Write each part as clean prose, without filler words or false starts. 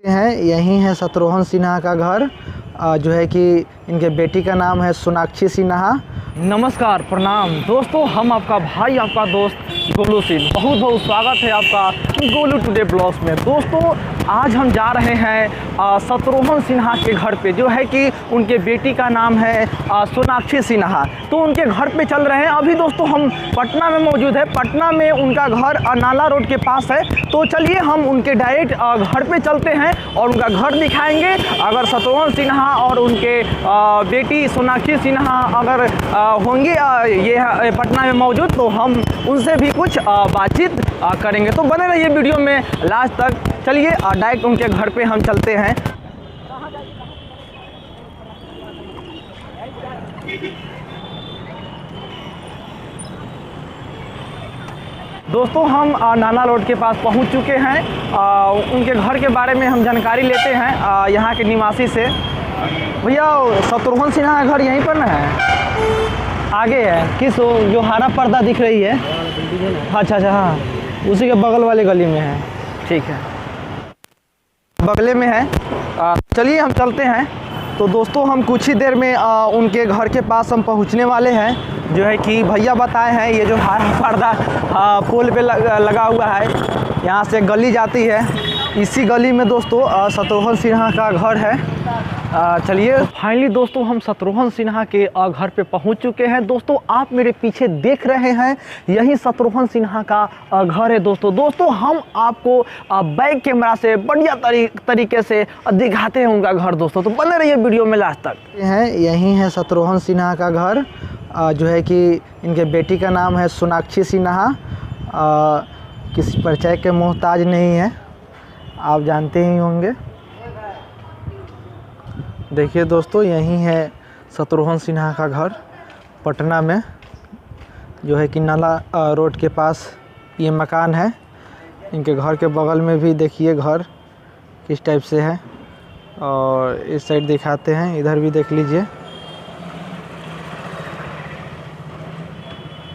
हैं यही है शत्रुघ्न सिन्हा का घर जो है कि इनके बेटी का नाम है सोनाक्षी सिन्हा। नमस्कार, प्रणाम दोस्तों, हम आपका भाई आपका दोस्त गोलू सिंह, बहुत बहुत स्वागत है आपका गोलू टुडे ब्लॉग्स में। दोस्तों आज हम जा रहे हैं शत्रुघ्न सिन्हा के घर पे, जो है कि उनके बेटी का नाम है सोनाक्षी सिन्हा। तो उनके घर पे चल रहे हैं। अभी दोस्तों हम पटना में मौजूद है। पटना में उनका घर नाला रोड के पास है। तो चलिए हम उनके डायरेक्ट घर पे चलते हैं और उनका घर दिखाएंगे। अगर शत्रुघ्न सिन्हा और उनके बेटी सोनाक्षी सिन्हा अगर होंगे ये पटना में मौजूद, तो हम उनसे भी कुछ बातचीत करेंगे। तो बने रहिए वीडियो में लास्ट तक। चलिए डायरेक्ट उनके घर पे हम चलते हैं। दोस्तों हम नाला रोड के पास पहुंच चुके हैं। उनके घर के बारे में हम जानकारी लेते हैं यहाँ के निवासी से। भैया शत्रुघ्न सिन्हा का घर यहीं पर ना है? आगे है किस जो हरा पर्दा दिख रही है? अच्छा, हाँ, उसी के बगल वाले गली में है। ठीक है, बगले में है। चलिए हम चलते हैं। तो दोस्तों हम कुछ ही देर में उनके घर के पास हम पहुंचने वाले हैं। जो है कि भैया बताए हैं ये जो हरा पर्दा पुल पे लगा हुआ है, यहाँ से गली जाती है। इसी गली में दोस्तों शत्रुघ्न सिन्हा का घर है। चलिए फाइनली दोस्तों हम शत्रुघ्न सिन्हा के घर पे पहुंच चुके हैं। दोस्तों आप मेरे पीछे देख रहे हैं, यही शत्रुघ्न सिन्हा का घर है। दोस्तों हम आपको बैक कैमरा से बढ़िया तरीके से दिखाते हैं उनका घर। दोस्तों तो बने रहिए वीडियो में लास्ट तक। यही है शत्रुघ्न सिन्हा का घर जो है कि इनके बेटी का नाम है सोनाक्षी सिन्हा। किसी परिचय के मोहताज नहीं है, आप जानते ही होंगे। देखिए दोस्तों यही है शत्रुघ्न सिन्हा का घर पटना में, जो है कि नाला रोड के पास ये मकान है। इनके घर के बगल में भी देखिए घर किस टाइप से है, और इस साइड दिखाते हैं, इधर भी देख लीजिए।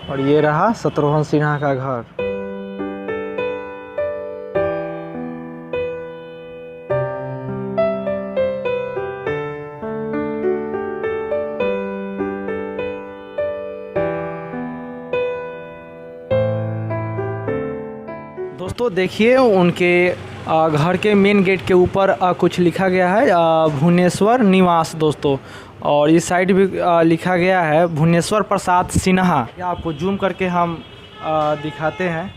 और ये रहा शत्रुघ्न सिन्हा का घर। दोस्तों देखिए उनके घर के मेन गेट के ऊपर कुछ लिखा गया है भुवनेश्वर निवास दोस्तों, और इस साइड भी लिखा गया है भुवनेश्वर प्रसाद सिन्हा। आपको जूम करके हम दिखाते हैं,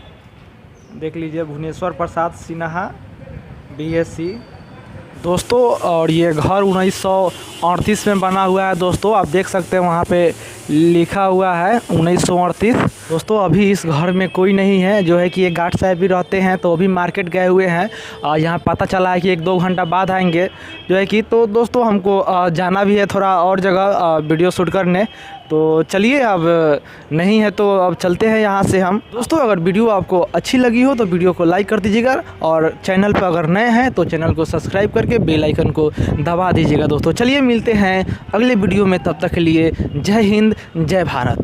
देख लीजिए भुवनेश्वर प्रसाद सिन्हा BSc दोस्तों। और ये घर 1938 में बना हुआ है दोस्तों, आप देख सकते हैं वहाँ पे लिखा हुआ है 1938। दोस्तों अभी इस घर में कोई नहीं है, जो है कि ये गार्ड साहब भी रहते हैं, तो अभी मार्केट गए हुए हैं। यहाँ पता चला है कि 1-2 घंटा बाद आएंगे, जो है कि। तो दोस्तों हमको जाना भी है थोड़ा और जगह वीडियो शूट करने। तो चलिए अब नहीं है तो अब चलते हैं यहाँ से हम। दोस्तों अगर वीडियो आपको अच्छी लगी हो तो वीडियो को लाइक कर दीजिएगा, और चैनल पर अगर नए हैं तो चैनल को सब्सक्राइब करके बेल आइकन को दबा दीजिएगा। दोस्तों चलिए मिलते हैं अगले वीडियो में, तब तक के लिए जय हिंद जय भारत।